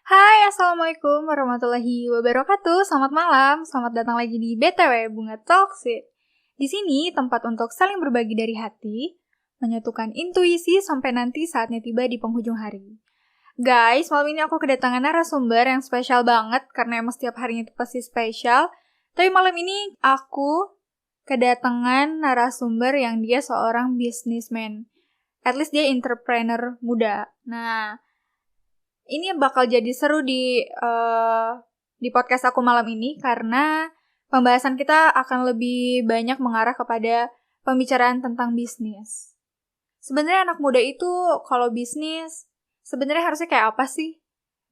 Hai, Assalamualaikum warahmatullahi wabarakatuh. Selamat malam, selamat datang lagi di BTW Bunga Talksit. Di sini tempat untuk saling berbagi dari hati, menyatukan intuisi sampai nanti saatnya tiba di penghujung hari. Guys, malam ini aku kedatangan narasumber yang spesial banget karena emang setiap harinya itu pasti spesial. Tapi malam ini aku kedatangan narasumber yang dia seorang businessman. At least dia entrepreneur muda. Nah, ini bakal jadi seru di podcast aku malam ini karena pembahasan kita akan lebih banyak mengarah kepada pembicaraan tentang bisnis. Sebenarnya anak muda itu kalau bisnis sebenarnya harusnya kayak apa sih?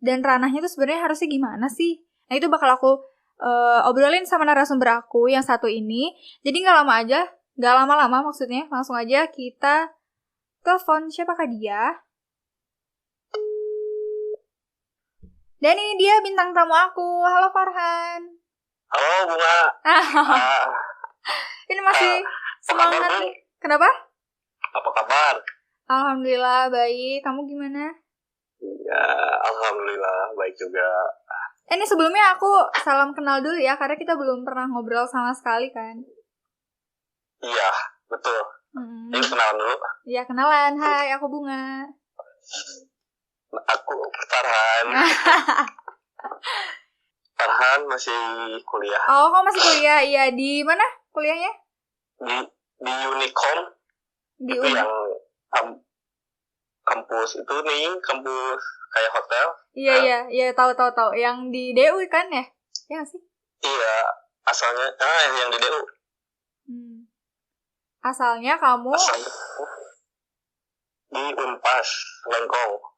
Dan ranahnya itu sebenarnya harusnya gimana sih? Nah, itu bakal aku obrolin sama narasumber aku yang satu ini. Jadi nggak lama-lama maksudnya, langsung aja kita telepon siapakah dia? Dan ini dia bintang tamu aku. Halo Farhan. Halo Bunga. Ini masih semangat nih. Kenapa? Apa kabar? Alhamdulillah baik. Kamu gimana? Ya, alhamdulillah baik juga. Ini sebelumnya aku salam kenal dulu ya, karena kita belum pernah ngobrol sama sekali kan. Iya, betul. Ini kenalan dulu. Iya, kenalan. Hai, aku Bunga. Aku Farhan. Farhan masih kuliah. Oh, kamu masih kuliah? Iya, di mana kuliahnya? Di Unicom. Di itu yang kampus itu nih, kampus kayak hotel. Iya, tahu. Yang di DU kan ya? Iya sih? Iya, asalnya yang di DU. Asalnya kamu di Unpas, Lengkong.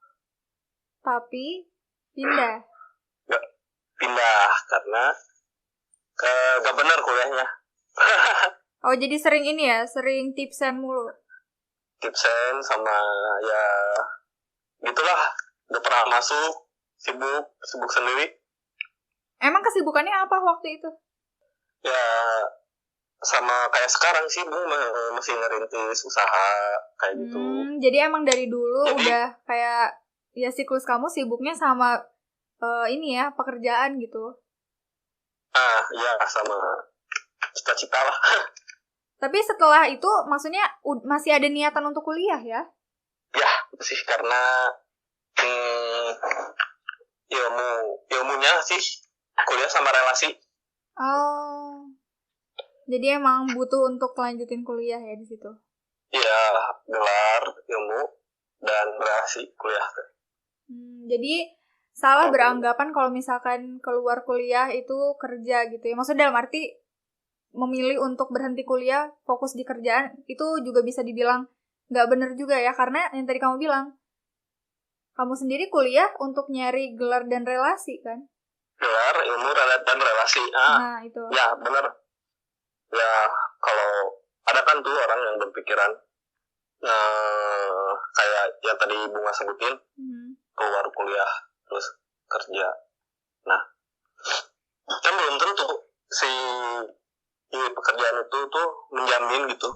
Tapi pindah karena gak benar kuliahnya. Oh, jadi sering tipsen mulu. Tipsen sama ya gitulah, gak pernah masuk, sibuk sendiri. Emang kesibukannya apa waktu itu? Ya sama kayak sekarang sih, Bung, masih ngerintis usaha kayak gitu. Jadi emang dari dulu udah kayak ya siklus kamu sibuknya sama ini ya, pekerjaan gitu. Ya sama cita-cita lah. Tapi setelah itu maksudnya masih ada niatan untuk kuliah ya? Ya, sih karena ilmunya sih kuliah sama relasi. Oh. Jadi emang butuh untuk lanjutin kuliah ya di situ. Iya, gelar, ilmu dan relasi kuliah. Jadi salah beranggapan kalau misalkan keluar kuliah itu kerja gitu ya. Maksudnya dalam arti memilih untuk berhenti kuliah, fokus di kerjaan, itu juga bisa dibilang nggak bener juga ya. Karena yang tadi kamu bilang, kamu sendiri kuliah untuk nyari gelar dan relasi kan? Gelar, ilmu, dan relasi. Nah, itu. Ya, bener. Ya, kalau ada kan tuh orang yang berpikiran kayak yang tadi Bunga sebutin, keluar kuliah terus kerja. Nah, kan belum tentu si pekerjaan itu tuh menjamin gitu.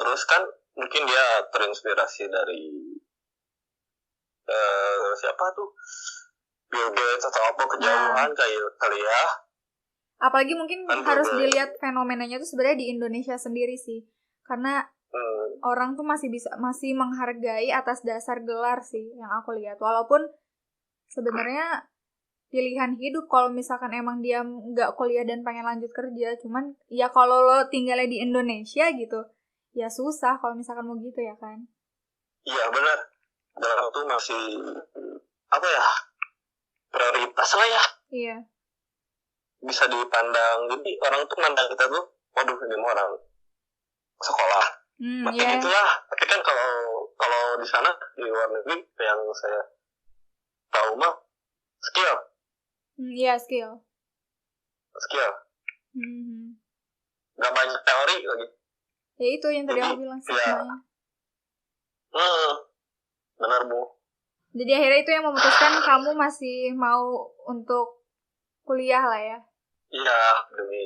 Terus kan mungkin dia terinspirasi dari siapa tuh, Bill Gates atau apa, kejauhan kali ya. Apalagi mungkin harus dilihat fenomenanya tuh sebenarnya di Indonesia sendiri sih, karena orang tuh masih menghargai atas dasar gelar sih yang aku lihat. Walaupun sebenarnya pilihan hidup kalau misalkan emang dia nggak kuliah dan pengen lanjut kerja, cuman ya kalau lo tinggalnya di Indonesia gitu, ya susah kalau misalkan mau gitu ya kan? Iya benar, gelar tuh masih apa ya, prioritas lah ya. Iya. Bisa dipandang, jadi orang tuh mandang kita tuh, waduh ini mau orang sekolah. Itulah. Tapi kan kalau di sana di luar negeri yang saya tahu mah skill. Iya, skill. Gak banyak teori lagi. Ya itu yang tadi aku bilang sih semuanya. Benar, Bu. Jadi akhirnya itu yang memutuskan kamu masih mau untuk kuliah lah ya. Iya, demi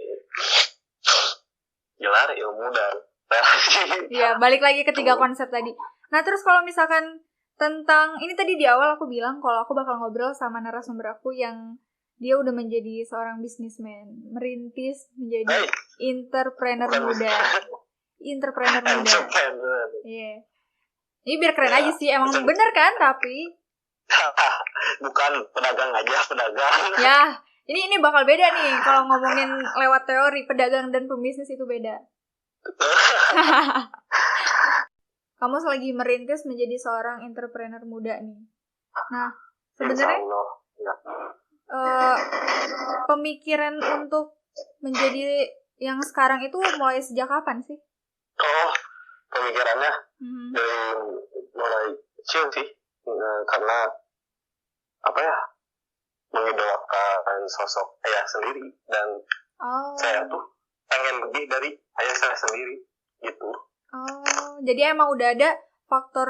gelar, ilmu, dan relasi. Iya, balik lagi ke 3 konsep tadi. Nah, terus kalau misalkan tentang ini tadi di awal aku bilang kalau aku bakal ngobrol sama narasumber aku yang dia udah menjadi seorang businessman, merintis menjadi entrepreneur muda. Entrepreneur muda. Iya. Ini biar keren aja sih, emang bener kan tapi bukan pedagang aja, pedagang. Ya, ini bakal beda nih kalau ngomongin lewat teori, pedagang dan pembisnis itu beda. Kamu lagi merintis menjadi seorang entrepreneur muda nih. Nah, sebenarnya pemikiran untuk menjadi yang sekarang itu mulai sejak kapan sih? Oh, pemikirannya dari mulai kecil sih, karena apa ya, mengidolakan sosok ayah sendiri dan saya tuh pengen lebih dari ayah saya sendiri gitu. Jadi emang udah ada faktor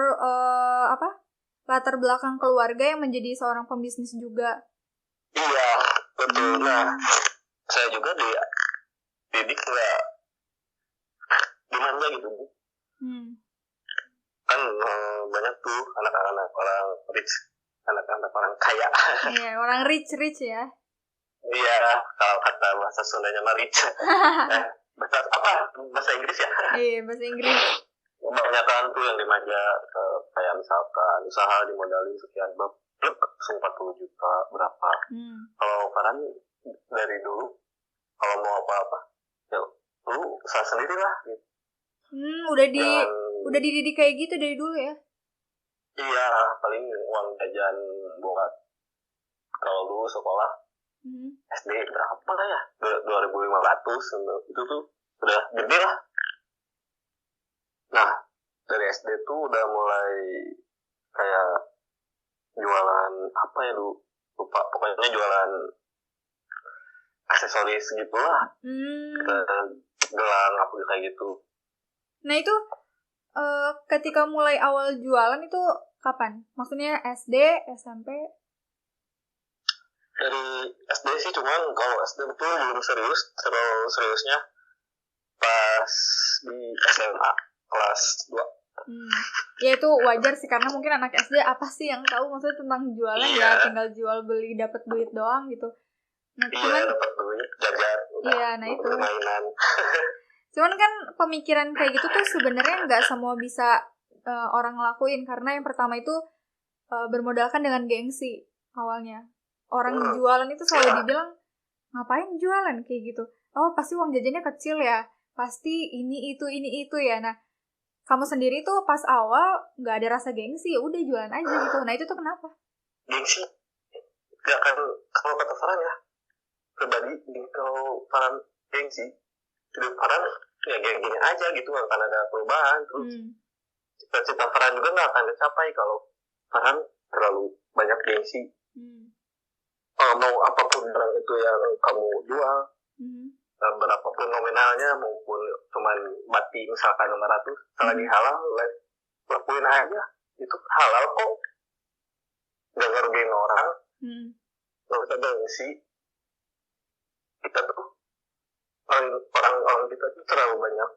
latar belakang keluarga yang menjadi seorang pembisnis juga. Iya, betul. Nah, saya juga dididik nggak gimana gitu, Bu. Kan banyak tuh anak-anak orang rich, anak-anak orang kaya. Iya, orang rich ya. Iya, kalau kata bahasa Sundanya mah rich. Bahasa Inggris ya? Iya, bahasa Inggris. Kebanyakan tuh yang dimanja kayak misalkan usaha dimodalin sekian bab, 40 juta berapa. Kalau Farhan dari dulu kalau mau apa-apa ya lu usaha sendiri lah gitu. Udah dididik kayak gitu dari dulu ya? Iya, paling uang jajan buat kalau dulu sekolah SD berapa lah ya, 2.500 itu tuh udah gede lah. Nah, dari SD tuh udah mulai kayak jualan apa ya dulu, lupa, pokoknya jualan aksesoris gitu lah. Gelang apa kayak gitu. Nah itu ketika mulai awal jualan itu kapan? Maksudnya SD, SMP? Dari SD sih, cuman kalau SD betul belum serius. Terlalu seriusnya pas di SMA kelas 2. Ya itu wajar sih, karena mungkin anak SD apa sih yang tahu maksudnya tentang jualan. Ya tinggal jual beli dapat duit doang gitu. Nah, cuman dapat duit jajan. Iya, nah itu mainan. Cuman kan pemikiran kayak gitu tuh sebenarnya nggak semua bisa orang ngelakuin, karena yang pertama itu bermodalkan dengan gengsi awalnya. Orang jualan itu selalu dibilang ngapain jualan kayak gitu. Oh pasti uang jajannya kecil ya, pasti ini itu ya. Nah kamu sendiri tuh pas awal nggak ada rasa gengsi, ya udah jualan aja gitu. Nah itu tuh kenapa? Gengsi nggak kan, kalau kata Farhan ya pribadi, kalau Farhan gengsi hidup Farhan ya gini aja gitu, nggak akan ada perubahan. Terus cita-cita Farhan juga nggak akan tercapai kalau Farhan terlalu banyak gengsi. Mau apapun barang itu yang kamu jual, berapapun nominalnya maupun cuman bati misalkan 500, selagi halal lakuin aja, itu halal kok, nggak ngerugiin orang. Nggak usah gengsi. Kita tuh orang kita tuh terlalu banyak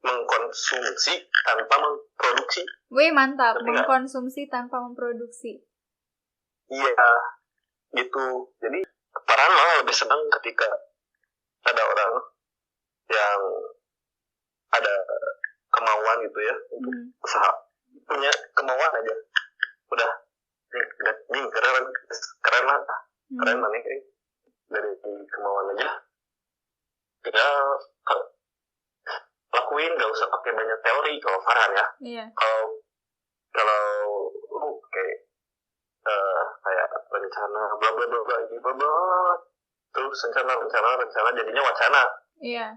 mengkonsumsi tanpa memproduksi. Wih mantap, mengkonsumsi tanpa memproduksi. Iya, gitu. Jadi Farhan malah lebih senang ketika ada orang yang ada kemauan gitu ya untuk usaha, punya kemauan aja, udah nih keren lah nih, dari kemauan aja kita lakuin, gak usah pakai banyak teori kalau Farhan ya. Iya. Kalau lu kayak rencana bla bla bla bla, terus rencana jadinya wacana. Iya.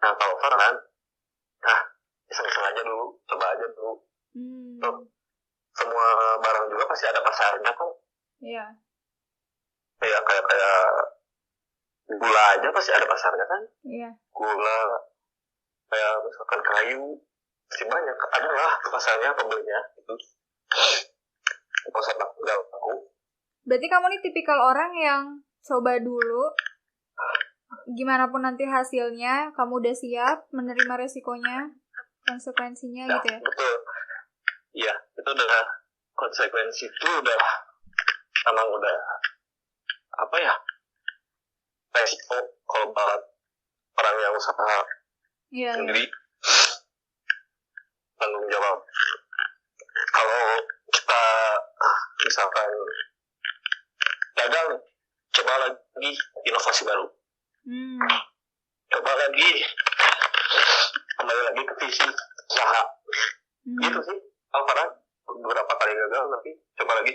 Nah kalau Farhan, iseng-iseng aja dulu, coba aja dulu. Tuh, semua barang juga pasti ada pasarnya kok. Iya. Kayak gula aja pasti ada pasarnya kan. Iya. Gula, kayak misalkan kayu, pasti banyak, ada lah pasarnya, pembelinya itu. Pasar nggak aku. Berarti kamu nih tipikal orang yang coba dulu, gimana pun nanti hasilnya, kamu udah siap menerima resikonya, konsekuensinya gitu ya? Betul. Iya, itu udah konsekuensi itu udah emang udah apa ya, resiko kalau banget orang yang usaha sendiri tanggung jawab. Kalau kita misalkan gagal nih, coba lagi inovasi baru, coba lagi kembali lagi ke visi usaha. Gitu sih Alvara, beberapa kali gagal tapi coba lagi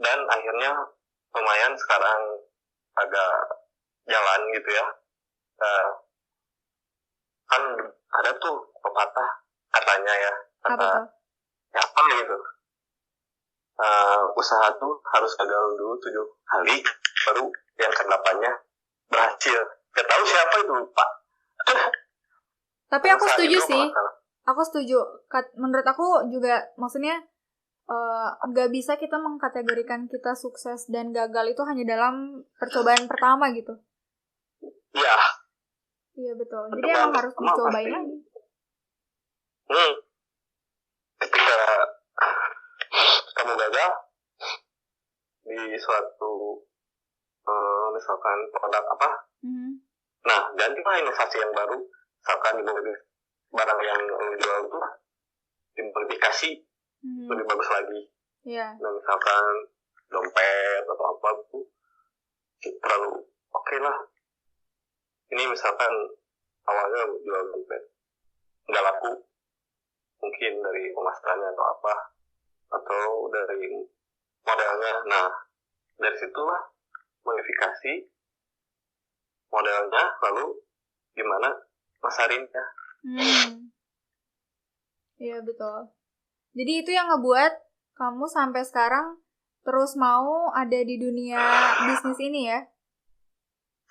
dan akhirnya lumayan sekarang agak jalan gitu ya. Kan ada tuh pepatah katanya ya, apa gitu, usaha tuh harus gagal dulu 7 kali baru yang ke-8-nya berhasil. Gak tahu siapa itu Pak. Tapi aku setuju sih. Aku setuju. Menurut aku juga maksudnya nggak bisa kita mengkategorikan kita sukses dan gagal itu hanya dalam percobaan pertama gitu. Iya. Iya betul. Jadi emang harus dicobain lagi. Ketika kamu gagal di suatu misalkan produk apa, nah gantilah inovasi yang baru. Misalkan barang yang jual itu dimodifikasi lebih bagus lagi. Nah misalkan dompet atau apa itu terlalu oke lah. Ini misalkan awalnya jual dompet nggak laku, mungkin dari pemasarannya atau apa, atau dari modelnya. Nah dari situlah modifikasi modelnya, lalu gimana masarinnya. Iya betul. Jadi itu yang ngebuat kamu sampai sekarang terus mau ada di dunia bisnis ini ya?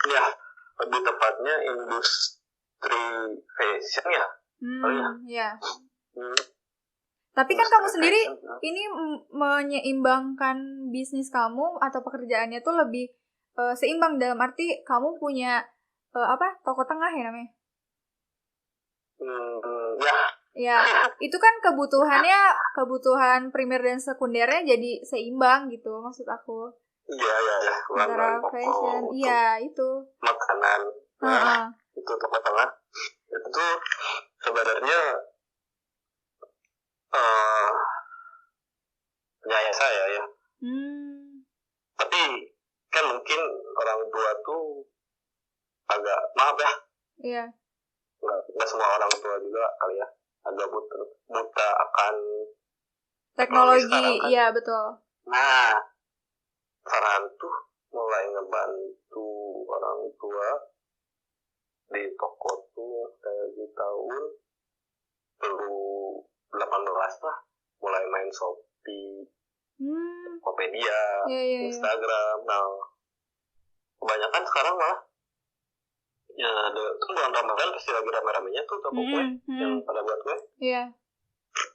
Ya, lebih tepatnya industri fashion ya. Iya. Tapi kan kamu sendiri ini menyeimbangkan bisnis kamu atau pekerjaannya tuh lebih seimbang, dalam arti kamu punya toko tengah ya namanya? Ya, itu kan kebutuhan primer dan sekundernya jadi seimbang gitu maksud aku. Iya. Antara fashion, iya itu. Makanan, itu toko tengah. Itu sebenarnya nyaya saya ya. Tapi kan mungkin orang tua tuh agak, maaf ya. Iya. Nggak semua orang tua juga kali ya, agak buta akan teknologi kan. Iya betul. Nah, saran tuh mulai ngebantu orang tua di toko tuh kayak di tahun 2018 lah, mulai main Shopee, Tokopedia, Instagram. Nah, kebanyakan sekarang malah ya tuh bulan Ramadan pasti lagi rame-ramenya tuh toko kue yang pada buat kue. Iya.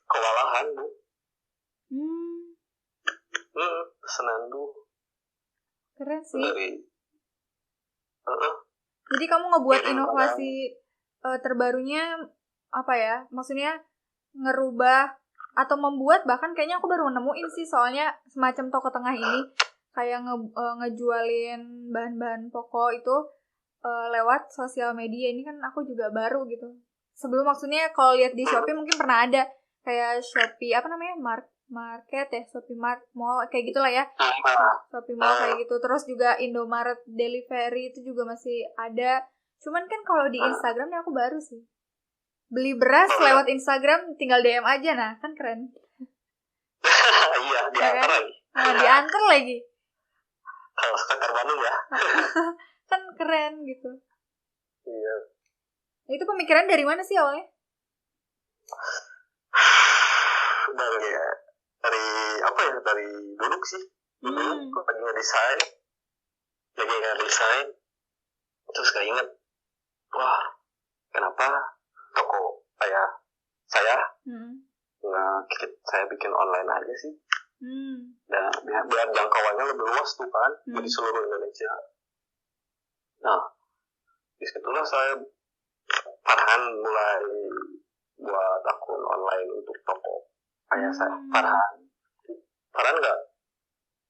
Kewalahan Bu. Senandu. Keren sih. Jadi kamu ngebuat inovasi terbarunya apa ya? Maksudnya ngerubah atau membuat, bahkan kayaknya aku baru nemuin sih, soalnya semacam toko tengah ini kayak ngejualin bahan-bahan pokok itu lewat sosial media. Ini kan aku juga baru gitu. Sebelum, maksudnya kalau lihat di Shopee mungkin pernah ada kayak Shopee Market ya, Shopee Mall kayak gitulah ya. Shopee Mall kayak gitu. Terus juga Indomaret Delivery itu juga masih ada. Cuman kan kalau di Instagram nih aku baru sih. Beli beras lewat Instagram tinggal DM aja, nah kan keren. Iya, diantar lagi. Nah, diantar lagi. Kalau sekitar Bandung ya. Kan keren gitu. Iya. Itu pemikiran dari mana sih awalnya? Dari dulu sih. Dulu aku lagi ngedesain. Terus keinget, wah, kenapa toko kayak saya saya bikin online aja sih. Dan biar jangkauannya lebih luas tuh kan, di seluruh Indonesia. Nah, disitulah saya Farhan mulai buat akun online untuk toko kayak saya Farhan nggak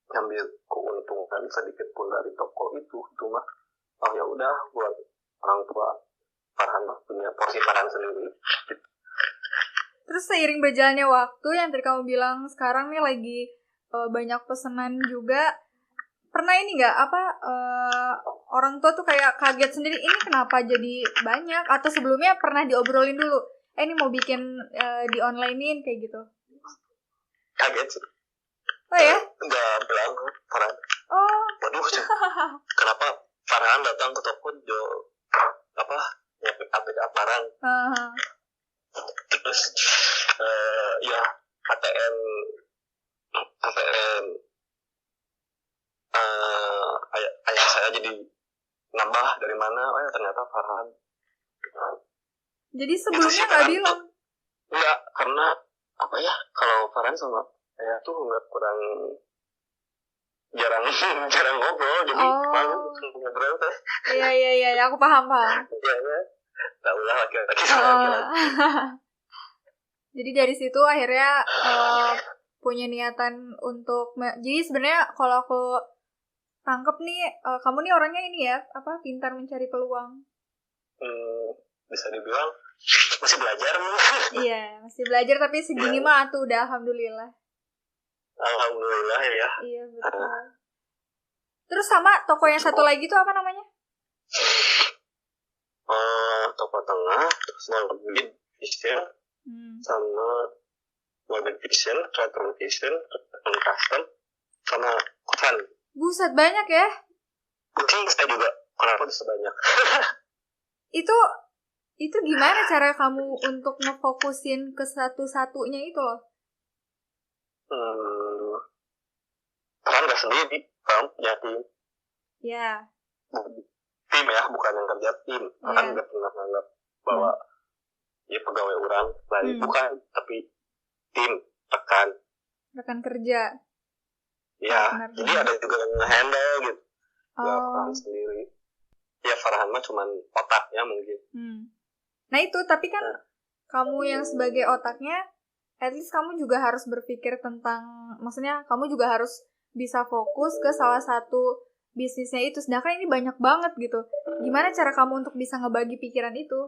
ngambil keuntungan sedikit pun dari toko itu mah ya udah buat orang tua Farhan mah punya porsi Farhan sendiri. Terus seiring berjalannya waktu yang tadi kamu bilang sekarang nih lagi banyak pesanan juga, pernah ini nggak orang tua tuh kayak kaget sendiri ini kenapa jadi banyak, atau sebelumnya pernah diobrolin dulu ini mau bikin di onlinein kayak gitu? Kaget sih. Oh ya? Nggak bilang Farhan. Oh. Waduh, kenapa Farhan datang ke toko jual aplikasi Farhan? Terus ya ATM ayah saya jadi nambah dari mana? Oh ya ternyata Farhan. Jadi sebelumnya nggak bilang? Enggak, karena kalau Farhan sama saya tuh nggak kurang jarang ngobrol, jadi malu ngobrol teh. Iya, aku paham. Iya, tahu lah laki-laki. Jadi dari situ akhirnya punya niatan untuk jadi sebenarnya kalau aku tangkep nih kamu nih orangnya ini ya pintar mencari peluang. Bisa dibilang masih belajar. Iya, masih belajar tapi segini mah tuh udah alhamdulillah. Alhamdulillah ya. Iya betul. Terus sama toko yang satu lagi tuh apa namanya? Toko tengah, small vision, sama modern vision, retro vision, custom, sama kosan. Buset banyak ya? Mungkin saya juga kenapa bisa banyak. Itu gimana cara kamu untuk ngefokusin ke satu-satunya itu loh? Kan nggak sendiri, kamu punya tim. Ya. Tim ya, bukan yang kerja tim. Kan nggak pernah nganggap bahwa ya pegawai orang lain, bukan, tapi tim, rekan kerja. Ya, jadi ada juga yang nge-handle gitu. Gak Farhan sendiri. Ya Farhan mah cuman otaknya mungkin. Nah itu, tapi kan kamu yang sebagai otaknya, at least kamu juga harus berpikir tentang, maksudnya kamu juga harus bisa fokus ke salah satu bisnisnya itu. Sedangkan ini banyak banget gitu. Gimana cara kamu untuk bisa ngebagi pikiran itu?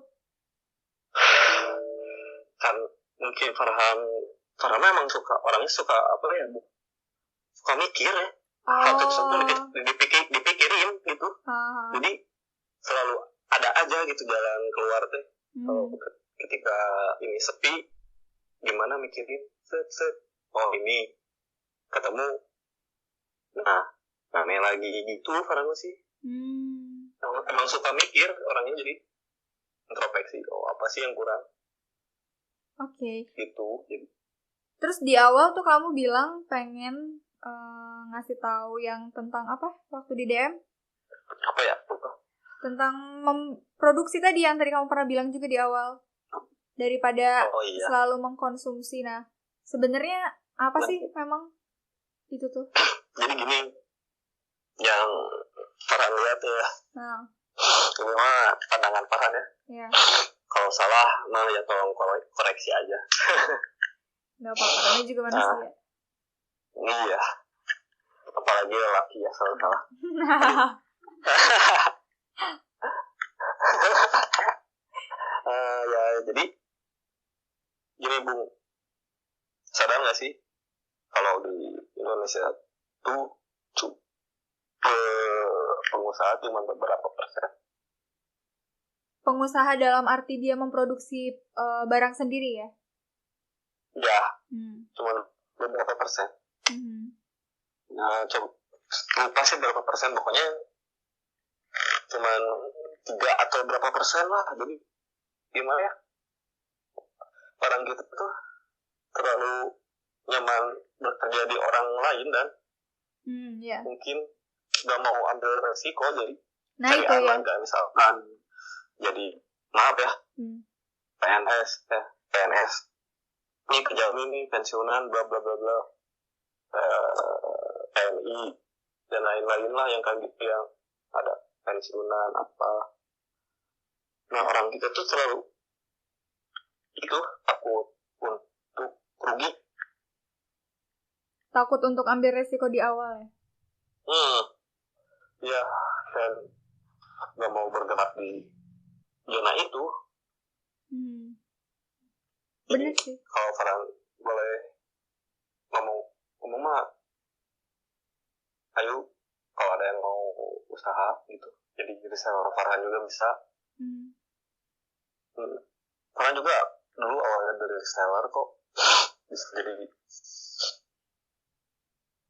Kan mungkin Farhan memang orangnya suka suka mikir ya. Hal tersebut dipikirin gitu. Jadi selalu ada aja gitu jalan keluar teh. Ketika ini sepi, gimana mikirin set ini ketemu, nah rame lagi gitu. Farhan sih emang suka mikir orangnya, jadi introspeksi apa sih yang kurang. Oke. Gitu. Terus di awal tuh kamu bilang pengen ngasih tahu yang tentang apa waktu di DM? Apa ya? Tentang memproduksi tadi yang tadi kamu pernah bilang juga di awal. Daripada selalu mengkonsumsi. Nah, sebenarnya apa sih memang itu tuh? Jadi gini, yang Farhan lihat ya. Ini mah pandangan Farhan ya. Iya. Kalau salah, ya tolong koreksi aja. Gak apa-apa, namanya juga manusia. Iya. Apalagi laki ya, selalu salah. Ya, jadi gini Bung, sadar nggak sih kalau di Indonesia tuh pengusaha cuma beberapa persen. Pengusaha dalam arti dia memproduksi barang sendiri ya? Ya, cuma beberapa persen. Nah, lupa sih berapa persen, pokoknya cuma 3 atau berapa persen lah. Jadi gimana ya, orang gitu tuh terlalu nyaman bekerja di orang lain dan mungkin gak mau ambil resiko, jadi cari aman ya. Misalkan jadi maaf ya, PNS ini kejamin nih pensiunan bla bla bla bla, TNI dan lain-lain lah yang kayak gitu, yang ada pensiunan apa. Nah orang kita tuh terlalu itu takut untuk rugi. Takut untuk ambil resiko di awal ya? Ya, dan nggak mau bergerak di zona itu. Bener sih. Kalau Farhan boleh ngomong mah, ayo kalau ada yang mau usaha gitu, jadi reseller Farhan juga bisa. Farhan juga dulu awalnya dari reseller kok bisa jadi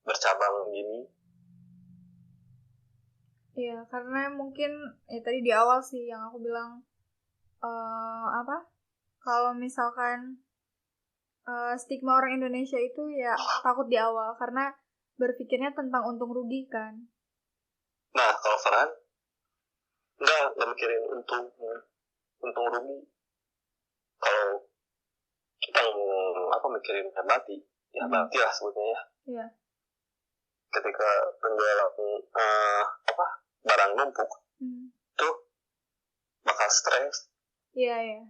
bercabang gini. Iya, karena mungkin tadi di awal sih yang aku bilang kalau misalkan stigma orang Indonesia itu ya takut di awal karena berpikirnya tentang untung rugi kan. Nah, kalau Farhan nggak mikirin untung rugi. Kalau kita mikirin mati lah sebutnya ya. Iya. Ketika penjualan barang numpuk, tuh bakal stres. Iya.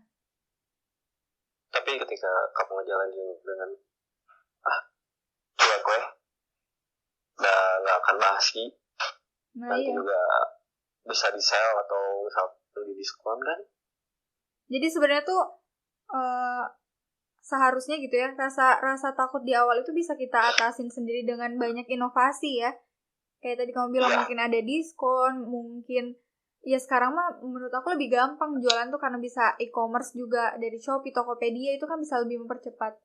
Tapi ketika kamu ngejalanin dengan cuek udah nggak akan basi, nanti juga bisa di sell atau misalnya di diskon kan. Jadi sebenarnya tuh seharusnya gitu ya, rasa takut di awal itu bisa kita atasin sendiri dengan banyak inovasi ya. Kayak tadi kamu bilang mungkin ada diskon, mungkin ya sekarang mah menurut aku lebih gampang jualan tuh karena bisa e-commerce juga dari Shopee, Tokopedia itu kan bisa lebih mempercepat.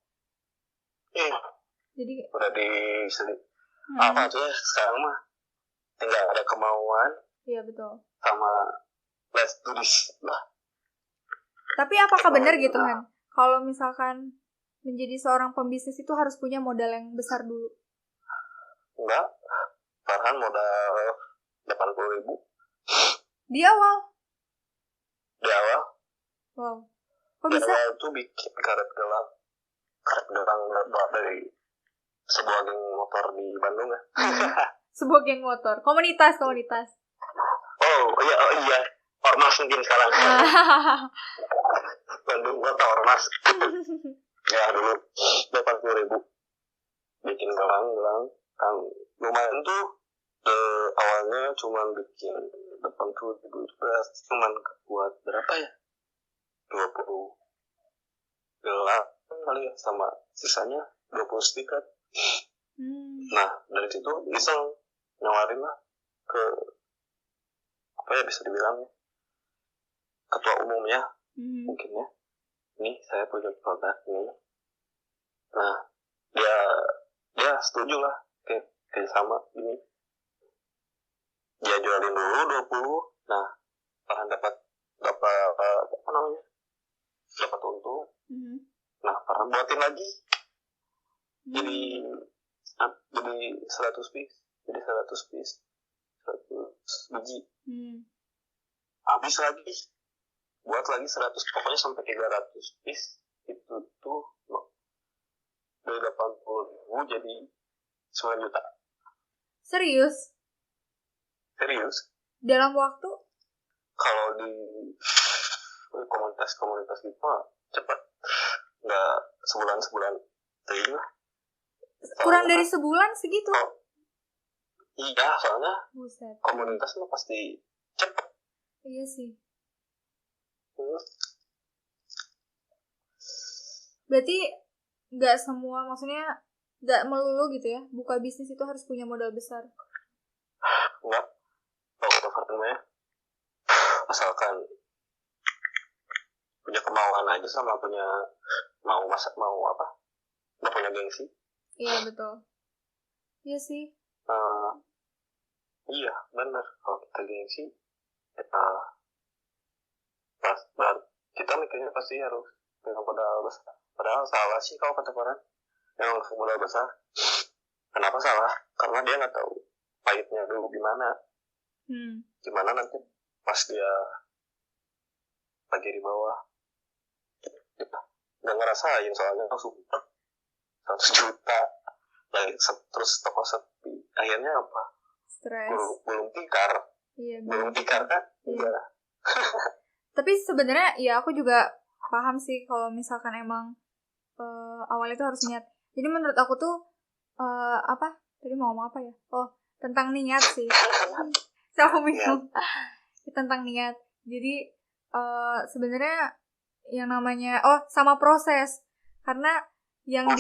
Jadi udah apa tuh ya sekarang mah tinggal ada kemauan. Iya betul. Sama let's do this lah. Tapi apakah benar gitu kan? Kalau misalkan menjadi seorang pembisnis itu harus punya modal yang besar dulu? Enggak. Farhan modal 80.000. Di awal? Wow. Kok bisa? Di awal tuh bikin karet gelang dari sebuah geng motor di Bandung ya. Sebuah geng motor, komunitas. Oh iya, ormas mungkin sekarang. Bandung kota ormas. Ya dulu 80.000 bikin gelang kan lumayan tuh. Awalnya cuma bikin 80.000 itu berarti cuma buat berapa ya, 20 gelang kali ya, sama sisanya 20 stiker. Nah dari situ iseng nawarin lah ke bisa dibilang ketua umumnya mungkin ya, ini saya punya produk ini. Nah dia setuju lah kayak sama ini, dia jualin dulu 20. Nah Farhan dapat untung. Nah Farhan buatin lagi jadi 100 piece, 100 biji. Habis lagi buat lagi 100, pokoknya sampai 300 piece. Itu tuh dari 80.000 jadi 9 juta. Serius? Dalam waktu? Kalau di komunitas gitu cepat, nggak sebulan triliun. Kurang dari sebulan segitu? Iya, soalnya buset, komunitas lo pasti cepat. Iya sih. Berarti nggak semua, maksudnya nggak melulu gitu ya, buka bisnis itu harus punya modal besar? Enggak. Kalau Farhan asalkan punya kemauan aja, sama punya nggak punya gengsi. Iya betul. Iya sih. Iya benar, kalau kita gengsi kita mikirnya pasti harus dengan modal besar. Padahal salah sih kalau kata Farhan yang modal besar. Kenapa salah? Karena dia nggak tahu pahitnya dulu gimana. Gimana nanti pas dia lagi di bawah nggak ngerasain, soalnya langsung 100 juta lagi, terus toko sepi, akhirnya apa? Stres. Belum tikar. Iya, belum tikar kan? Iya. Tapi sebenarnya ya aku juga paham sih kalau misalkan emang awalnya itu harus niat. Jadi menurut aku tuh apa? Tadi mau ngomong apa ya? Oh, tentang niat sih. Saya bingung. Tentang niat. Jadi sebenarnya yang namanya sama proses. Karena yang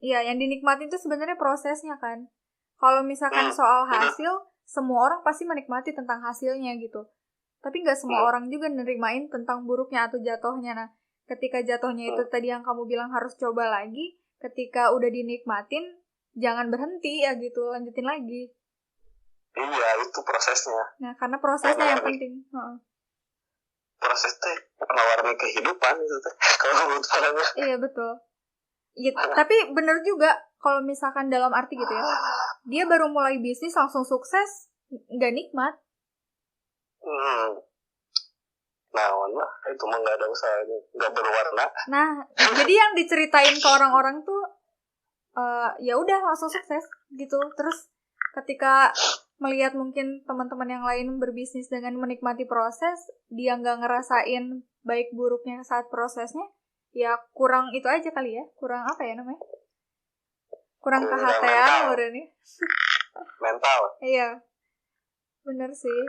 yang dinikmati itu sebenarnya prosesnya kan. Kalau misalkan soal hasil, semua orang pasti menikmati tentang hasilnya gitu. Tapi nggak semua orang juga nerimain tentang buruknya atau jatuhnya. Nah, ketika jatuhnya itu tadi yang kamu bilang harus coba lagi, ketika udah dinikmatin, jangan berhenti ya gitu, lanjutin lagi. Iya, itu prosesnya. Nah, karena prosesnya yang penting. Proses teh mewarnai kehidupan itu teh. Kalau menurut orangnya. Iya, betul. Ya, tapi bener juga kalau misalkan dalam arti gitu ya, dia baru mulai bisnis langsung sukses, nggak nikmat. Nah, itu mah nggak ada usahanya, nggak berwarna. Nah, jadi yang diceritain ke orang-orang tuh, ya udah langsung sukses gitu. Terus ketika melihat mungkin teman-teman yang lain berbisnis dengan menikmati proses, dia nggak ngerasain baik buruknya saat prosesnya, ya kurang itu aja kali ya, kurang apa ya namanya? Kurang KHT-an berarti. Mental. Iya, bener sih.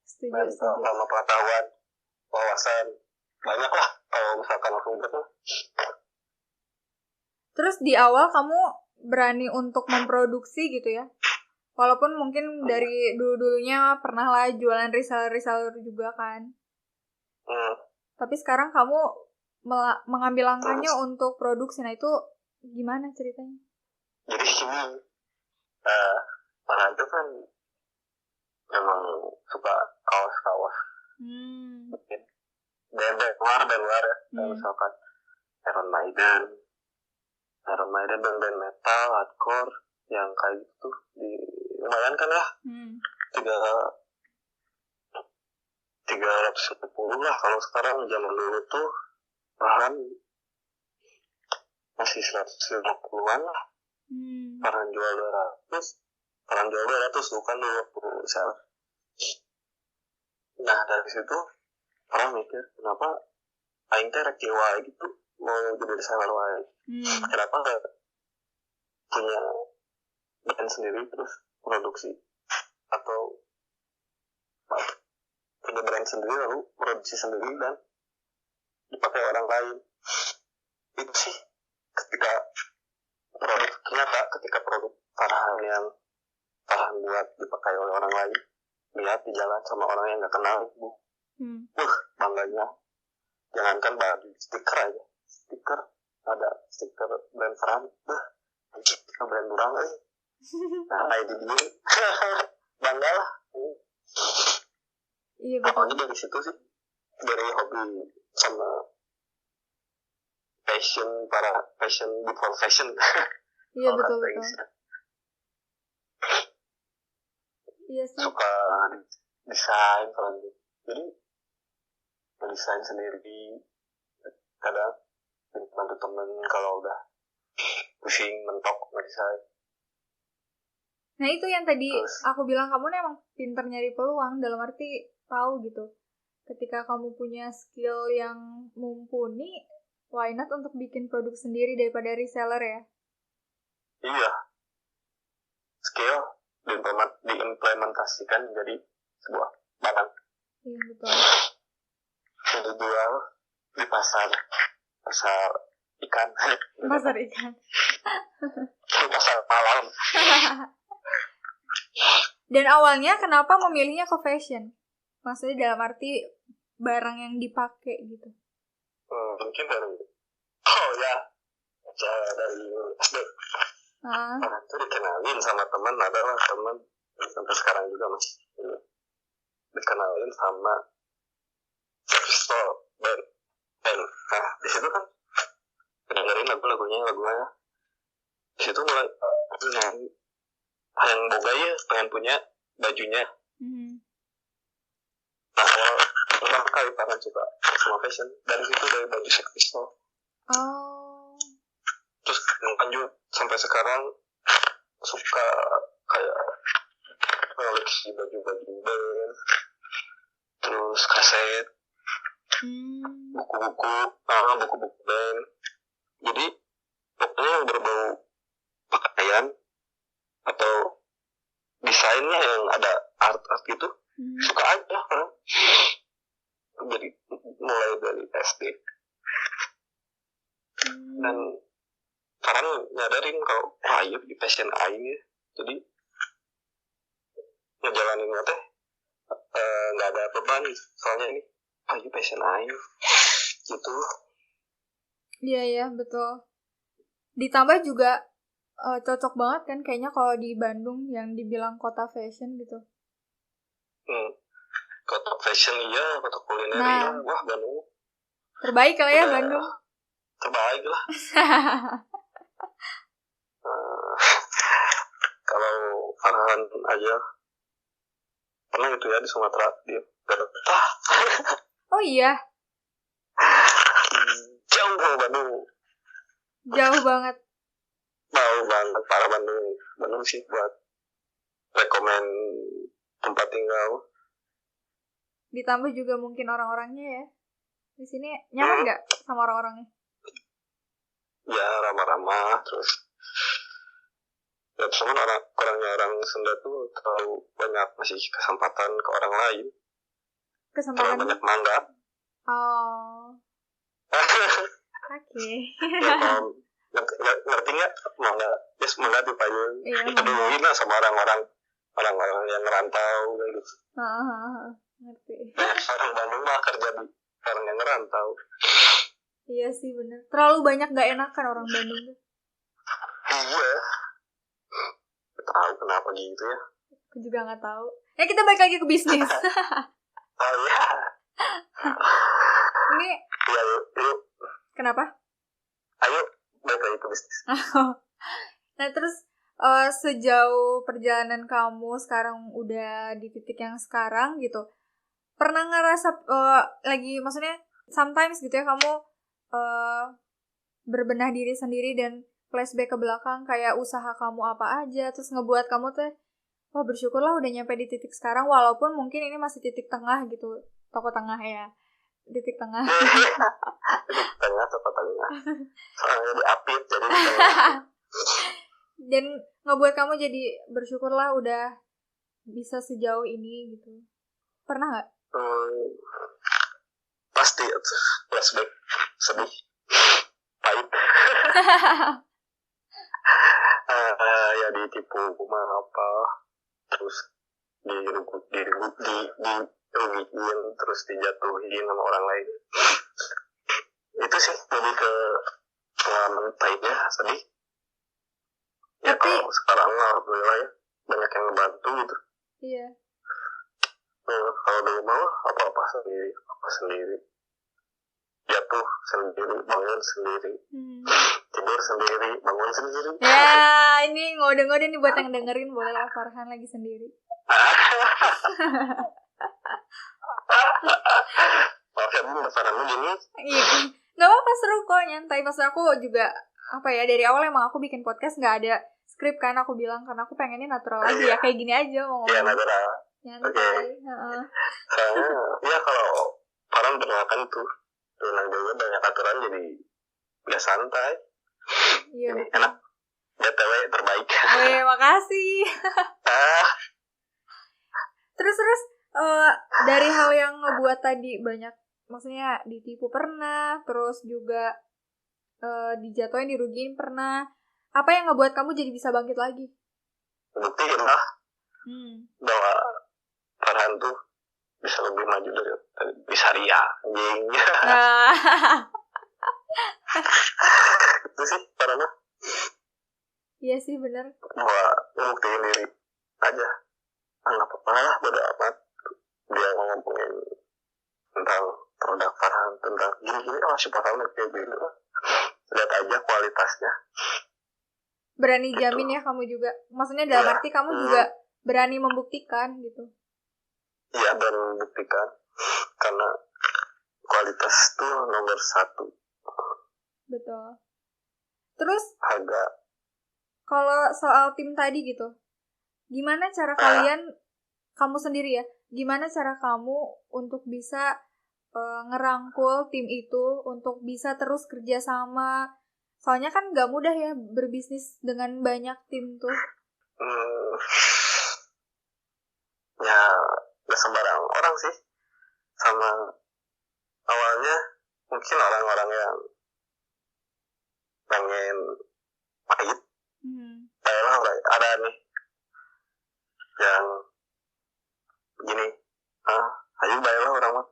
Setuju. Sama pengetahuan, wawasan, banyak lah kalau misalkan langsung gitu. Terus di awal kamu berani untuk memproduksi gitu ya? Walaupun mungkin dari dulu-dulunya pernah lah jualan reseller juga kan. Tapi sekarang kamu mengambil langkahnya untuk produksi. Nah itu gimana ceritanya? Jadi gini, para itu kan memang suka kaos-kaos. Band luar ya. Misalkan Iron Maiden, band metal, hardcore, yang kayak gitu lumayan kan ya. 350 lah. Kalau sekarang zaman dulu tuh bahan masih 150-an lah. Paran jual 200 bukan 20 sel. Nah dari situ orang mikir kenapa aing teh rek wae gitu mau jadi desainer wae. Kenapa nggak punya brand sendiri terus produksi, atau punya brand sendiri lalu produksi sendiri dan dipakai orang lain. Itu sih ketika produk tahan yang tahan buat dipakai oleh orang lain, lihat di jalan sama orang yang nggak kenal, bangganya. Jangankan baju, stiker aja, ada stiker brand Ferrari, brand orang aja. Nah, kayak di dia bangga lah. Iya betul. Awalnya dari situ sih, dari hobi sama passion before fashion. Iya betul. Iya sih. Suka desain kan, jadi mendesain sendiri. Kadang bantu temen kalau udah pusing mentok ngedesain. Nah itu yang tadi aku bilang, kamu nih emang pinter nyari peluang, dalam arti tahu gitu. Ketika kamu punya skill yang mumpuni, why not untuk bikin produk sendiri daripada reseller ya? Iya. Skill diimplementasikan menjadi sebuah barang. Iya betul. Jadi jual di pasar ikan. Pasar ikan. Pasar malam. Dan awalnya kenapa memilihnya ke fashion? Maksudnya dalam arti barang yang dipakai gitu. Mungkin dari SD. Orang itu dikenalin sama teman, adalah teman sampai sekarang juga masih dikenalin sama pistol band. Nah di situ kan dengerin lagunya. Di situ mulai yang boga ya pengen punya bajunya. Nah pertama kali pengen coba sama fashion dari situ, dari baju Sex Pistols. Terus lanjut sampai sekarang suka kayak koleksi baju-baju band, terus kaset, buku-buku band. Jadi pokoknya yang berbau pakaian atau desainnya yang ada art gitu, suka aja kan. Jadi mulai dari SD dan sekarang nyadarin kalau iya di passion aing ya. Jadi ngejalaninnya teh nggak ada beban, soalnya ini iya passion aing gitu. Iya betul. Ditambah juga cocok banget kan kayaknya kalau di Bandung yang dibilang kota fashion gitu. Kota fashion iya, kota kuliner iya. Wah, Bandung terbaik lah ya. Bandung terbaik lah. Kalau Farhan aja pernah gitu ya di Sumatera, dia betah. Oh iya, jauh Bandung, jauh banget parah. Bandung sih buat rekomen tempat tinggal. Ditambah juga mungkin orang-orangnya ya, di sini nyaman nggak sama orang-orangnya? Ya ramah-ramah, terus ya cuman orang Sunda tuh terlalu banyak ngasih kesempatan ke orang lain. Terlalu banyak mangga. Oh. Oke. Ngerti nggak mangga? Yes, mangga tuh payung. Diduluin lah sama orang-orang yang ngerantau gitu. Ngerti. Orang Bandung mah kerja di orang yang ngerantau. Iya sih benar. Terlalu banyak nggak enakan orang Bandung tuh. Iya. Tahu kenapa gitu ya? Aku juga nggak tahu. Ya kita balik lagi ke bisnis. Oh iya. Ini. Iya yuk. Kenapa? Ayo balik lagi ke bisnis. Nah terus sejauh perjalanan kamu sekarang udah di titik yang sekarang gitu, pernah ngerasa lagi maksudnya sometimes gitu ya kamu berbenah diri sendiri dan flashback ke belakang kayak usaha kamu apa aja terus ngebuat kamu tuh wah bersyukurlah udah nyampe di titik sekarang walaupun mungkin ini masih titik tengah gitu, toko tengah ya, titik tengah. Titik tengah, toko tengah. Soalnya diapit jadi di tengah. Dan ngebuat kamu jadi bersyukurlah udah bisa sejauh ini gitu. Pernah nggak? Pasti flashback sedih, pahit. Ya ditipu apa, terus dirugiin, terus dijatuhin sama orang lain. Itu sih lebih ke pengalaman pahitnya, sedih. Ya kalau sekarang alhamdulillah ya banyak yang ngebantu gitu. Iya. Kalau dulu mah apa sendiri, jatuh sendiri, bangun sendiri, tidur sendiri, bangun sendiri. Ya ini ngode-ngode nih buat yang dengerin, boleh lah Farhan lagi sendiri. Oke, Farhanmu gini. Iya, nggak apa-apa, seru kok, nyantai. Maksud aku juga apa ya, dari awal emang aku bikin podcast nggak ada skrip kan, aku bilang karena aku pengennya natural aja ya, kayak gini aja mau ngomong. Iya natural. Nyantai. Soalnya ya kalau Farhan perkenalkan tuh bilang juga banyak aturan jadi nggak santai. Iya. Enak. BTW terbaik. Makasih. Terus dari hal yang ngebuat tadi banyak, maksudnya ditipu pernah, terus juga dijatuhin, dirugiin pernah. Apa yang ngebuat kamu jadi bisa bangkit lagi? Buktiin lah bahwa Farhan tuh bisa lebih maju dari bisa ria anjing. Itu sih karena iya sih benar. Wah, buktiin diri aja. Nggak apa-apa lah, bodo amat. Dia ngomongin tentang produk Farhan, tentang gini-gini, si Farhan kayak gitu. Lihat aja kualitasnya. Berani jamin ya kamu juga. Maksudnya dalam arti kamu juga berani membuktikan gitu. Iya, berani membuktikan. Karena kualitas tuh nomor 1. Betul. Terus harga. Kalau soal tim tadi gitu, gimana cara kalian, kamu sendiri ya, gimana cara kamu untuk bisa ngerangkul tim itu untuk bisa terus kerja sama? Soalnya kan nggak mudah ya berbisnis dengan banyak tim tuh. Ya nggak sembarang orang sih. Sama awalnya mungkin orang-orang yang pengen pahit. Ada nih yang gini, ayo baiklah orang mah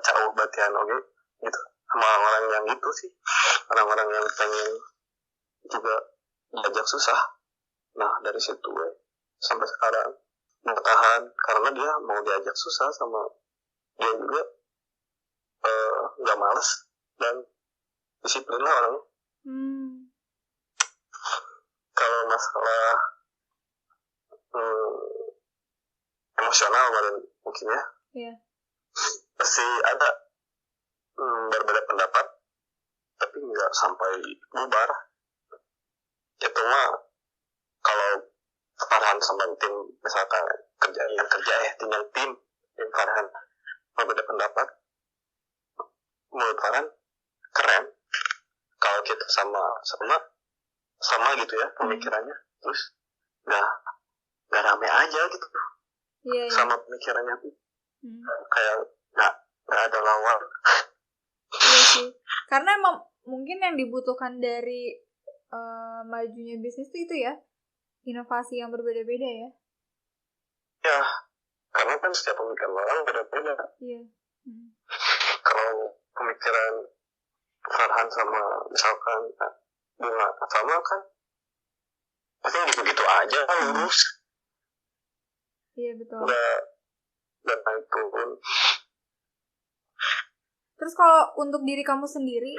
cauh batian oke gitu. Sama orang-orang yang gitu sih, orang-orang yang pengen juga diajak susah. Nah dari situ sampai sekarang bertahan karena dia mau diajak susah sama dia juga nggak malas dan disiplin lah orangnya. Kalau masalah emosional mungkin ya, pasti ada berbeda pendapat tapi nggak sampai bubar. Itu mah kalau Farhan sama tim misalkan tim Farhan berbeda pendapat, menurut Farhan keren kalau kita sama gitu ya pemikirannya, terus nggak rame aja gitu sama pemikirannya tuh kayak nggak ada lawan. Iya sih, karena emang mungkin yang dibutuhkan dari majunya bisnis itu ya inovasi yang berbeda-beda ya. Ya, karena kan setiap pemikiran orang beda-beda. Iya. Kalau pemikiran Farhan sama misalkan Bunga sama kan pasti gitu-gitu aja kan lurus. Iya betul. Udah naik turun. Terus kalau untuk diri kamu sendiri,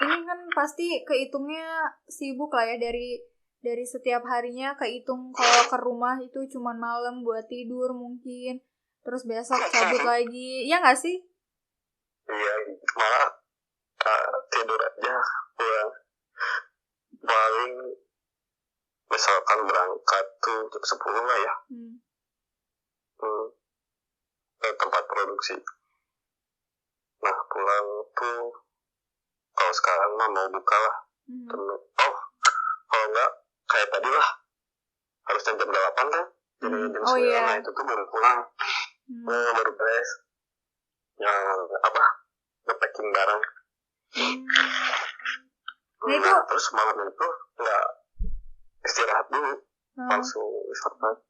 ini kan pasti kehitungnya sibuk lah ya dari setiap harinya kehitung kalau ke rumah itu cuman malam buat tidur mungkin, terus besok cabut lagi, ya nggak sih? Iya, malah tidur aja pulang paling misalkan berangkat tuh jam 10 lah ya ke tempat produksi. Nah pulang tuh kalau sekarang mah mau buka lah kalau enggak kayak tadi lah harus jam 8 kan jadi jam 9 nah itu tuh baru pulang baru beres yang nge-packing barang. Nah terus malam itu nggak istirahat dulu langsung istirahat.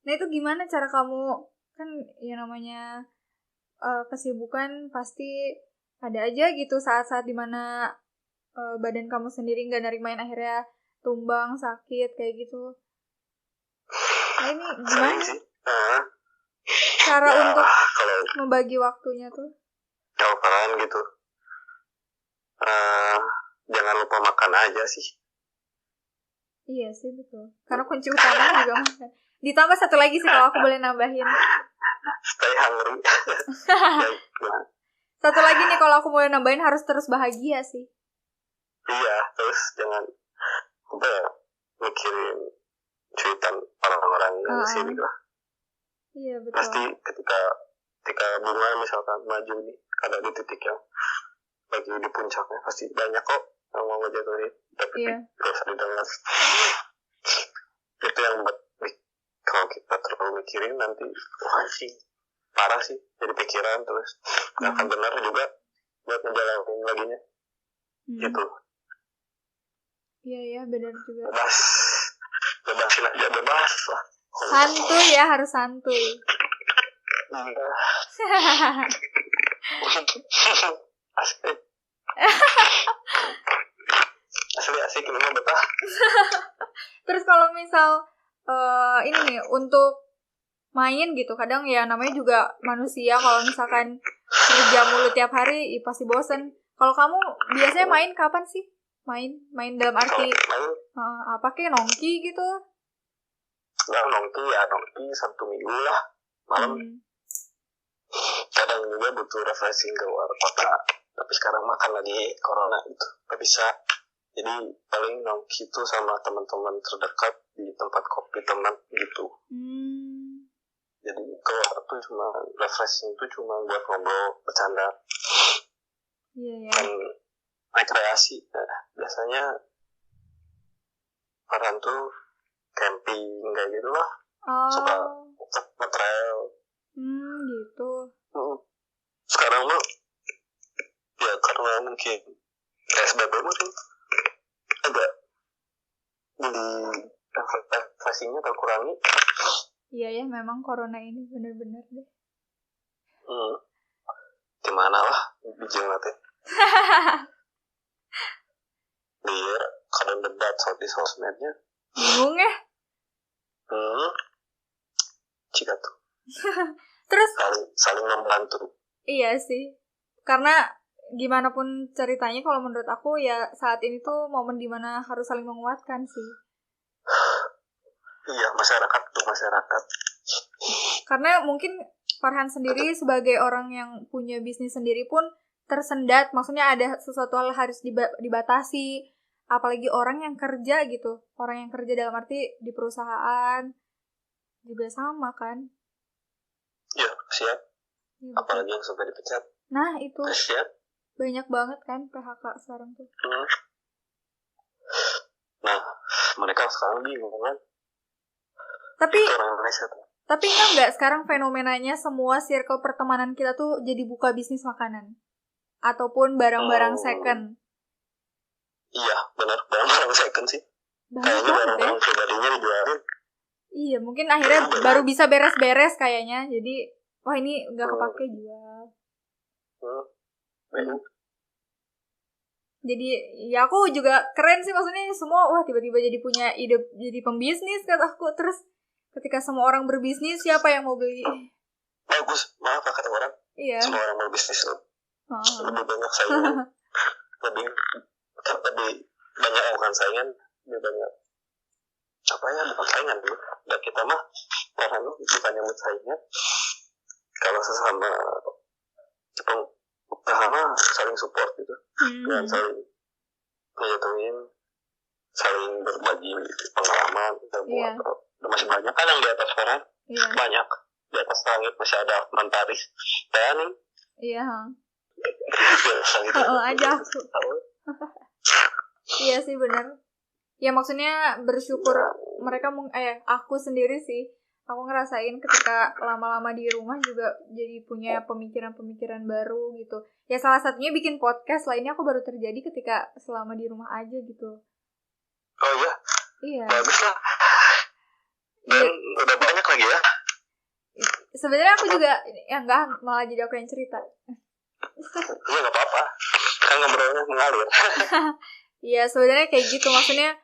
Nah itu gimana cara kamu, kan ya namanya kesibukan pasti ada aja gitu saat-saat dimana badan kamu sendiri nggak narimain akhirnya tumbang sakit kayak gitu. Nah ini gimana cara untuk membagi waktunya tuh? Kalau kalian gitu jangan lupa makan aja sih. Iya sih betul, karena kunci utama juga makan. Ditambah satu lagi sih kalau aku boleh nambahin, stay hungry. Satu lagi nih kalau aku boleh nambahin, harus terus bahagia sih. Iya, terus jangan mikirin cuitan orang-orang yang sini lah. Iya betul. Pasti ketika Bunga misalkan maju nih ada di titik yang lagi di puncaknya, pasti banyak kok yang mau ngejatuhin, tapi gak usah didengar. Itu yang buat kalau kita terlalu mikirin nanti sih parah sih, jadi pikiran terus gak akan benar juga buat ngejalanin laginya. Gitu. Iya benar juga. Bebasin aja, bebas lah. Santuy ya, harus santuy. Asli ini mah betah. Terus kalau misal ini nih untuk main gitu, kadang ya namanya juga manusia, kalau misalkan kerja mulu tiap hari pasti bosen. Kalau kamu biasanya main kapan sih? Main dalam arti apa kayak nongki gitu? Nah, nongki Sabtu Minggu lah malam. Kadang juga butuh refreshing keluar kota, tapi sekarang makan lagi corona gitu gak bisa, jadi paling nongki itu sama teman-teman terdekat di tempat kopi teman gitu. Jadi keluar tuh cuma refreshing tuh cuma buat ngobrol, bercanda. Iya. Dan rekreasi. Nah, biasanya Farhan tuh camping kayak gitu lah. Suka nge-trail. Gitu. Sekarang mah ya karena mungkin PSBB mungkin agak jadi refreshingnya terkurangi. Iya ya, memang corona ini benar-benar deh. Gimana lah bijil nanti. Dia kadang debat soal di sosmednya. Bingung ya? Jika tuh. Terus saling membantu. Iya sih. Karena gimana pun ceritanya, kalau menurut aku ya saat ini tuh momen dimana harus saling menguatkan sih. Iya, masyarakat untuk masyarakat. Karena mungkin Farhan sendiri sebagai orang yang punya bisnis sendiri pun tersendat, maksudnya ada sesuatu hal harus dibatasi, apalagi orang yang kerja gitu. Orang yang kerja dalam arti di perusahaan juga sama kan. Iya, siap. Ya, apalagi yang sampai dipecat. Nah, itu. Siap. Banyak banget kan PHK sekarang tuh. Nah, mereka sekarang bingung kan. Tapi enggak sekarang fenomenanya semua circle pertemanan kita tuh jadi buka bisnis makanan ataupun barang-barang second. Iya, benar, barang-barang second sih. Kayaknya barang-barang pribadinya dijualin. Iya, mungkin akhirnya baru bisa beres-beres kayaknya. Jadi, wah ini enggak kepake jual. Jadi ya aku juga keren sih, maksudnya semua wah tiba-tiba jadi punya ide jadi pembisnis kataku. Terus ketika semua orang berbisnis, siapa yang mau beli? Bagus, maaf kata orang. Iya. Semua orang berbisnis lebih banyak saingan, lebih banyak bukan saingan, lebih banyak bukan saingan dulu. Dan kita mah orang bukan yang saingan. Kalau sesama usaha saling support gitu, dan saling menjatuhin, saling berbagi pengalaman kita buat. Masih banyak kan yang di atas Farhan, banyak di atas langit masih ada Mantaris, Tani. Iya. Aja aku. Iya sih benar. Ya maksudnya bersyukur mereka aku sendiri sih. Aku ngerasain ketika lama-lama di rumah juga jadi punya pemikiran-pemikiran baru gitu. Ya salah satunya bikin podcast, lainnya aku baru terjadi ketika selama di rumah aja gitu. Oh iya? Iya. Bagus lah. Dan udah banyak lagi ya? Sebenarnya aku juga, ya enggak, malah jadi aku yang cerita. Iya gak apa-apa, kan ngobrolnya mengalir. Iya sebenarnya kayak gitu, maksudnya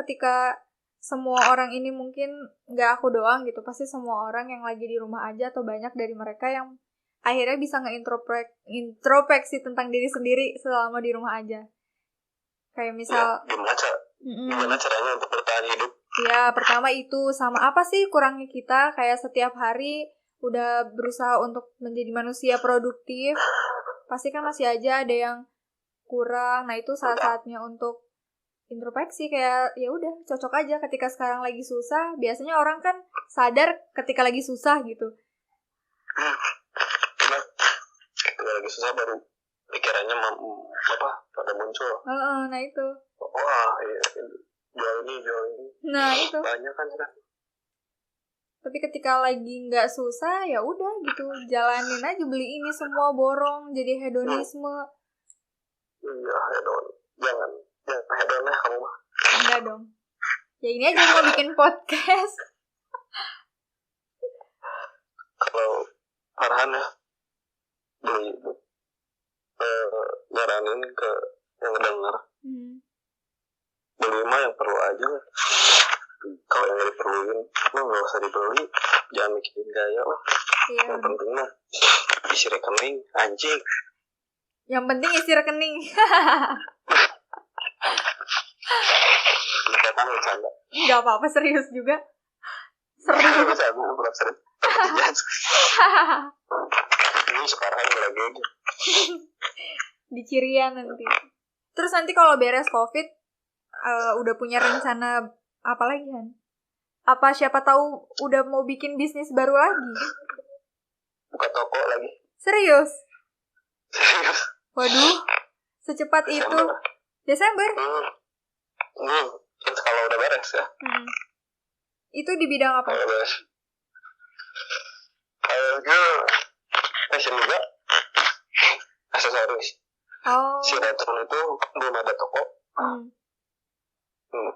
ketika semua orang ini mungkin gak aku doang gitu, pasti semua orang yang lagi di rumah aja atau banyak dari mereka yang akhirnya bisa introspeksi tentang diri sendiri selama di rumah aja. Kayak misal gimana caranya untuk bertahan hidup? Ya pertama itu, sama apa sih kurangnya kita, kayak setiap hari udah berusaha untuk menjadi manusia produktif, pasti kan masih aja ada yang kurang. Nah itu saat-saatnya untuk introspeksi, kayak ya udah cocok aja ketika sekarang lagi susah. Biasanya orang kan sadar ketika lagi susah gitu. Ketika lagi susah baru pikirannya pada muncul. Nah itu. Wah, iya. Jual ini. Nah itu. Banyak kan. Tapi ketika lagi nggak susah, ya udah gitu, jalanin aja, beli ini semua, borong, jadi hedonisme. Iya, hedon. Jangan hedon lah kamu mah. Enggak dong. Ya ini aja mau bikin podcast. Kalau Farhan ya beli nyaranin ke yang dengar. Beli mah yang perlu aja. Kalau yang diperluin, nggak usah dibeli. Jangan mikirin gaya lah. Iya. Yang penting mah isi rekening, anjing. Yang penting isi rekening. Dikatakan bercanda. Nggak apa-apa, serius juga. Serius. Bercanda. Ini sekarang lagi aja. Di Cirian nanti. Terus nanti kalau beres COVID, udah punya rencana apa lagi kan? Apa siapa tahu udah mau bikin bisnis baru lagi? Buka toko lagi. Serius? Serius. Waduh, secepat itu. Desember? Kalau udah beres ya. Itu di bidang apa? Kalau beres. Kayaknya fashion juga. Aksesoris. Si Retron itu belum ada toko.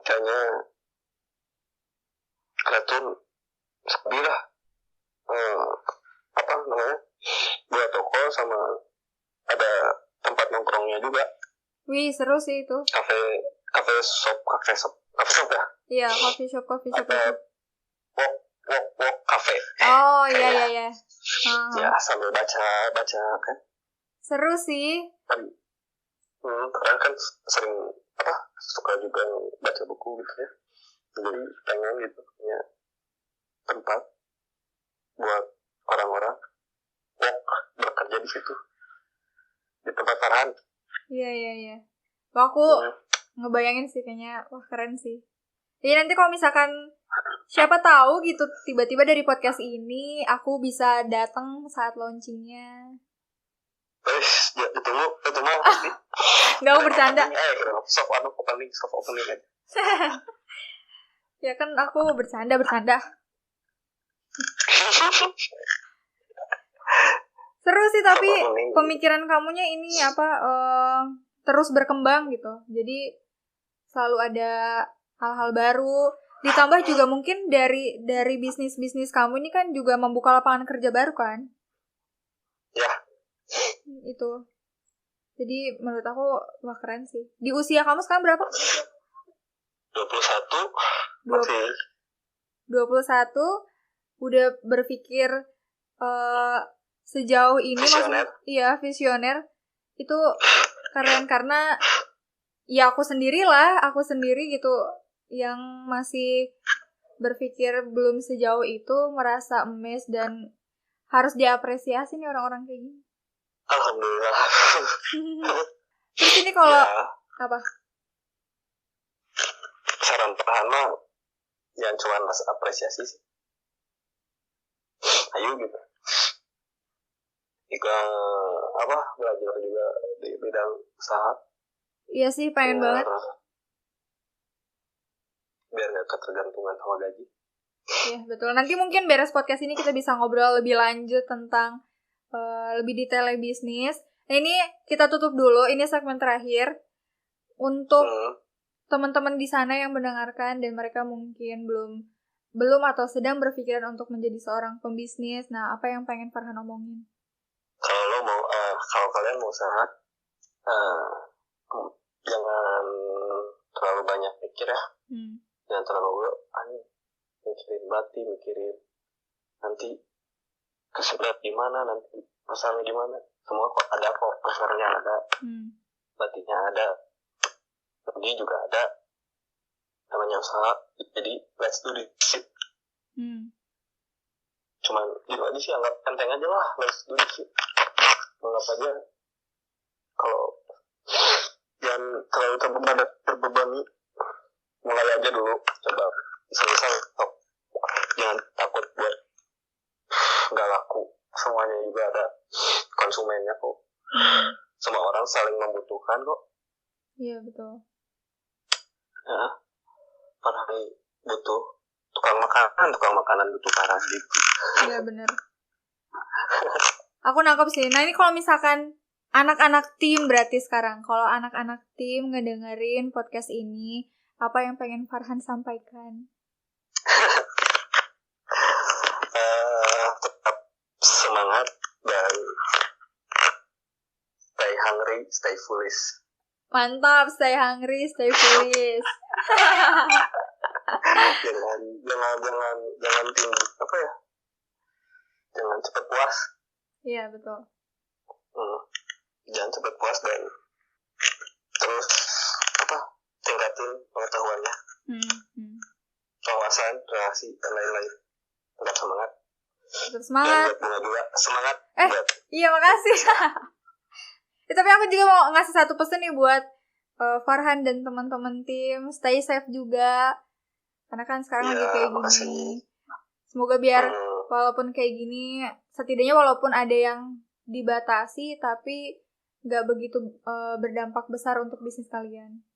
Kayaknya Retron sepi lah. Apa namanya? Buat toko sama ada tempat nongkrongnya juga. Wih, seru sih itu. Cafe shop ya? Iya, coffee shop itu. Walk cafe. Oh, iya. Ya, sambil baca kan. Seru sih. Karena kan sering suka juga baca buku gitu ya. Jadi pengen gitu punya tempat buat orang-orang bekerja di situ. Di tempat Farhan. Iya. Wah, aku ngebayangin sih kayaknya, wah keren sih. Jadi nanti kalau misalkan siapa tahu gitu tiba-tiba dari podcast ini aku bisa datang saat launchingnya. Ditunggu pasti. Nggak, aku bercanda. Soft opening aja. Ya kan aku bercanda. Seru sih, tapi pemikiran kamunya ini terus berkembang gitu. Jadi selalu ada hal-hal baru. Ditambah juga mungkin dari bisnis kamu ini kan juga membuka lapangan kerja baru kan? Ya. Itu. Jadi menurut aku wah keren sih. Di usia kamu sekarang berapa? 21. 21 udah berpikir sejauh ini visioner. Iya, visioner. Itu keren karena ya aku sendiri gitu yang masih berpikir belum sejauh itu, merasa amazed dan harus diapresiasi nih orang-orang kayak gini. Alhamdulillah. Terus ini kalau apa? Saran pertama yang cuma apresiasi sih. Ayo gitu. Juga belajar juga di bidang usaha. Iya sih, pengen banget. Biar gak ketergantungan sama gaji. Iya, betul. Nanti mungkin beres podcast ini kita bisa ngobrol lebih lanjut tentang lebih detailnya bisnis. Nah, ini kita tutup dulu. Ini segmen terakhir. Untuk teman-teman di sana yang mendengarkan dan mereka mungkin belum atau sedang berpikiran untuk menjadi seorang pembisnis. Nah, apa yang pengen Farhan omongin? Kalau kalian mau usaha, jangan terlalu banyak mikir ya. Jangan terlalu mikirin nanti kesulitan gimana, nanti pasarnya gimana. Semua kok ada kok, pasarnya ada, batinya ada, rugi juga ada, namanya usaha. Jadi let's do this shit. Cuman gitu aja sih, anggap enteng aja lah, let's do this shit. Anggap aja kalau jangan terlalu terbebani, mulai aja dulu, coba iseng-iseng, jangan takut buat nggak laku. Semuanya juga ada konsumennya kok. Semua orang saling membutuhkan kok. Iya, betul. Ya, Farhan butuh tukang makanan butuh Farhan gitu. Iya, bener. Aku nangkep sih. Nah, ini kalau misalkan anak-anak tim berarti sekarang. Kalau anak-anak tim ngedengerin podcast ini, apa yang pengen Farhan sampaikan? Tetap semangat dan stay hungry, stay foolish. Mantap, stay hungry, stay foolish. jangan tinggi jangan cepat puas. Iya, betul. Jangan cepat puas dan terus tingkatin pengetahuannya, wawasan, relasi dan lain-lain. Tetap semangat. Semangat. Dan juga semangat. Iya, makasih. Tapi aku juga mau ngasih satu pesan nih buat Farhan dan teman-teman tim. Stay safe juga. Karena kan sekarang lagi kayak gini. Semoga biar walaupun kayak gini, setidaknya walaupun ada yang dibatasi, tapi nggak begitu berdampak besar untuk bisnis kalian.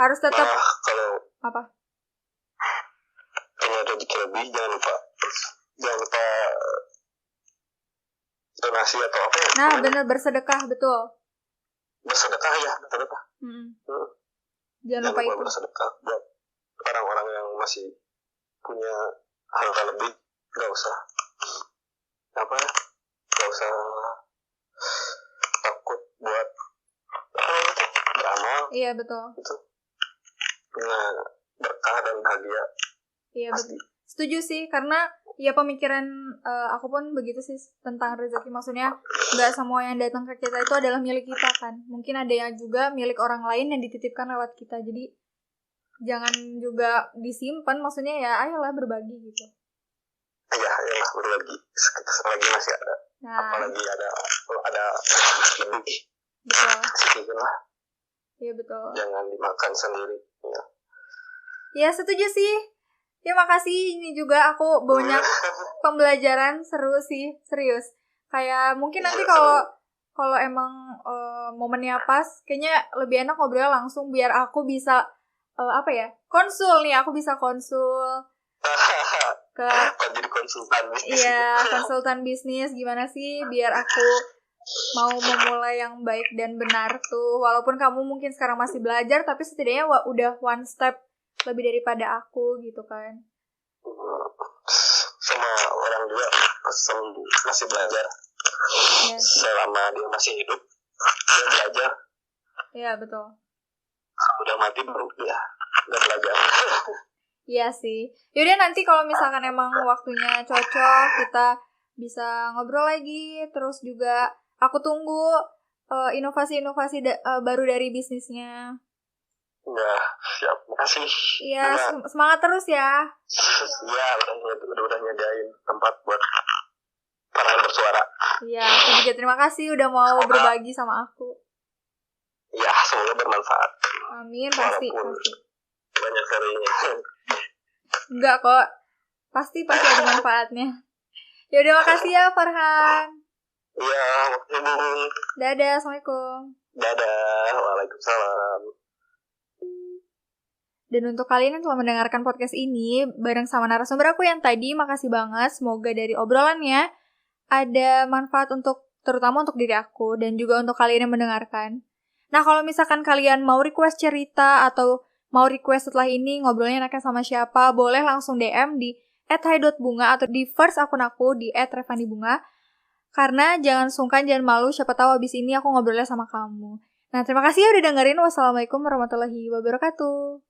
Harus tetap kalau apa? Kalau ada rezeki lebih jangan lupa donasi atau apa ya? Nah, benar, bersedekah, betul. Bersedekah ya, bersedekah. Jangan lupa itu. Bersedekah buat orang-orang yang masih punya harta lebih, nggak usah takut buat beramal. Iya, betul. Itu nah, berkah dan bahagia. Iya, betul. Setuju sih, karena ya pemikiran aku pun begitu sih tentang rezeki. Maksudnya nggak semua yang datang ke kita itu adalah milik kita kan. Mungkin ada yang juga milik orang lain yang dititipkan lewat kita. Jadi jangan juga disimpan, maksudnya ya ayolah berbagi gitu. Iya, ayolah berbagi. Selagi masih ada. Nah, apalagi ada lebih. Betul. Sisihkanlah. Iya, betul. Jangan dimakan sendiri. Ya, setuju sih. Ya, makasih. Ini juga aku banyak pembelajaran seru sih, serius. Kayak mungkin nanti kalau emang momennya pas, kayaknya lebih enak ngobrol langsung biar aku bisa konsul nih. Aku bisa konsul ke jadi konsultan bisnis. Iya, konsultan bisnis gimana sih biar aku mau memulai yang baik dan benar tuh. Walaupun kamu mungkin sekarang masih belajar, tapi setidaknya udah one step lebih daripada aku gitu kan. Sama orang juga masih belajar. Yes. Selama dia masih hidup, dia belajar. Iya, betul. Udah mati baru dia udah belajar. Iya sih. Yaudah, nanti kalau misalkan emang waktunya cocok, kita bisa ngobrol lagi. Terus juga aku tunggu inovasi-inovasi baru dari bisnisnya. Ya, siap. Makasih. Iya, semangat terus ya. Iya, udah nyediain tempat buat para yang bersuara. Iya, aku juga terima kasih udah mau berbagi sama aku. Iya, semoga bermanfaat. Amin, pasti. Banyak serinya. Enggak kok. Pasti ada manfaatnya. Yaudah, makasih ya Farhan. Iya, makasih Bung. Dadah, Assalamualaikum. Dadah, Waalaikumsalam. Dan untuk kalian yang telah mendengarkan podcast ini bareng sama narasumber aku yang tadi, makasih banget. Semoga dari obrolannya ada manfaat terutama untuk diri aku dan juga untuk kalian yang mendengarkan. Nah, kalau misalkan kalian mau request cerita atau mau request setelah ini ngobrolnya enaknya sama siapa, boleh langsung DM di @hai.bunga atau di first akun aku di @revandibunga. Karena jangan sungkan, jangan malu, siapa tahu abis ini aku ngobrolnya sama kamu. Nah, terima kasih ya udah dengerin. Wassalamualaikum warahmatullahi wabarakatuh.